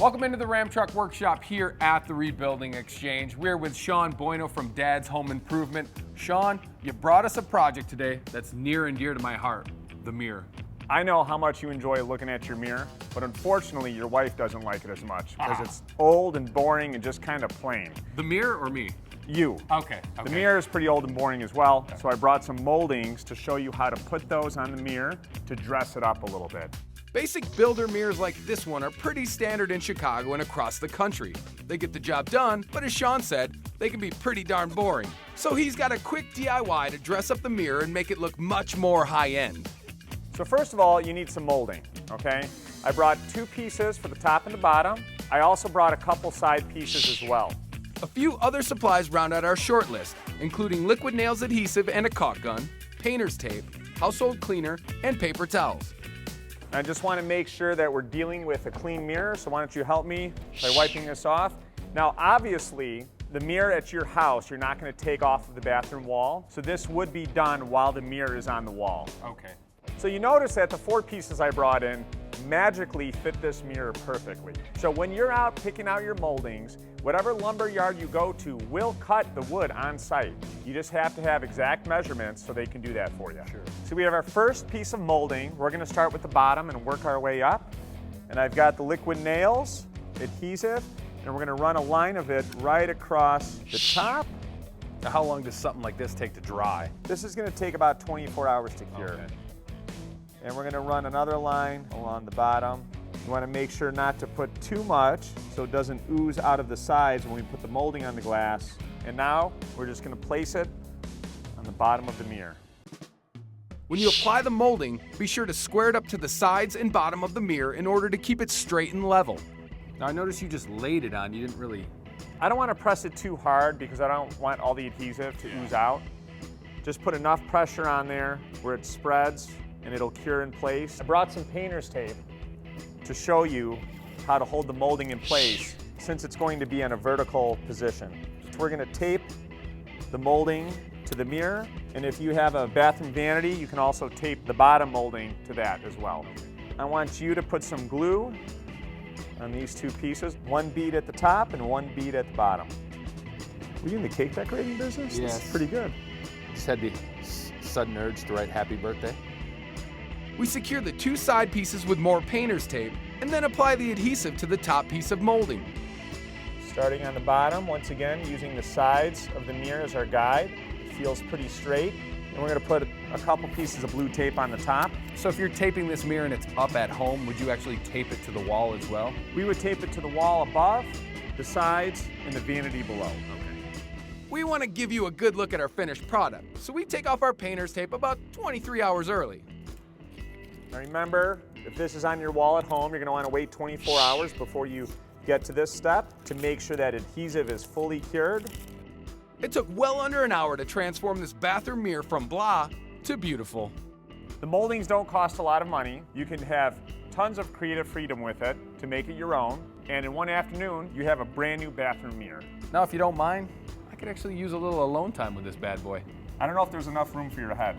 Welcome into the Ram Truck Workshop here at the Rebuilding Exchange. We're with Sean Buino from Dad's Home Improvement. Sean, you brought us a project today that's near and dear to my heart, the mirror. I know how much you enjoy looking at your mirror, but unfortunately your wife doesn't like it as much because it's old and boring and just kind of plain. The mirror or me? You. Okay. The mirror is pretty old and boring as well, so I brought some moldings to show you how to put those on the mirror to dress it up a little bit. Basic builder mirrors like this one are pretty standard in Chicago and across the country. They get the job done, but as Sean said, they can be pretty darn boring. So he's got a quick DIY to dress up the mirror and make it look much more high-end. So first of all, you need some molding, okay? I brought 2 pieces for the top and the bottom. I also brought a couple side pieces as well. A few other supplies round out our short list, including liquid nails adhesive and a caulk gun, painter's tape, household cleaner, and paper towels. I just want to make sure that we're dealing with a clean mirror, so why don't you help me by wiping this off. Now obviously, the mirror at your house, you're not going to take off of the bathroom wall, so this would be done while the mirror is on the wall. Okay. So you notice that the 4 pieces I brought in magically fit this mirror perfectly. So when you're out picking out your moldings, whatever lumber yard you go to will cut the wood on site. You just have to have exact measurements so they can do that for you. Sure. So we have our first piece of molding. We're going to start with the bottom and work our way up. And I've got the liquid nails, adhesive, and we're going to run a line of it right across the top. Now, how long does something like this take to dry? This is going to take about 24 hours to cure. Okay. And we're going to run another line along the bottom. You want to make sure not to put too much so it doesn't ooze out of the sides when we put the molding on the glass. And now we're just going to place it on the bottom of the mirror. When you apply the molding, be sure to square it up to the sides and bottom of the mirror in order to keep it straight and level. Now I noticed you just laid it on, you didn't really... I don't want to press it too hard because I don't want all the adhesive to ooze out. Just put enough pressure on there where it spreads and it'll cure in place. I brought some painter's tape to show you how to hold the molding in place since it's going to be in a vertical position. So we're going to tape the molding to the mirror, and if you have a bathroom vanity, you can also tape the bottom molding to that as well. I want you to put some glue on these 2 pieces, 1 bead at the top and 1 bead at the bottom. Were you in the cake decorating business? Yes. That's pretty good. Just had the sudden urge to write happy birthday. We secure the 2 side pieces with more painter's tape and then apply the adhesive to the top piece of molding. Starting on the bottom, once again, using the sides of the mirror as our guide. It feels pretty straight. And we're going to put a couple pieces of blue tape on the top. So if you're taping this mirror and it's up at home, would you actually tape it to the wall as well? We would tape it to the wall above, the sides, and the vanity below. We want to give you a good look at our finished product, so we take off our painter's tape about 23 hours early. Now remember, if this is on your wall at home, you're going to want to wait 24 hours before you get to this step to make sure that adhesive is fully cured. It took well under an hour to transform this bathroom mirror from blah to beautiful. The moldings don't cost a lot of money. You can have tons of creative freedom with it to make it your own. And in one afternoon, you have a brand new bathroom mirror. Now, if you don't mind, I could actually use a little alone time with this bad boy. I don't know if there's enough room for your head.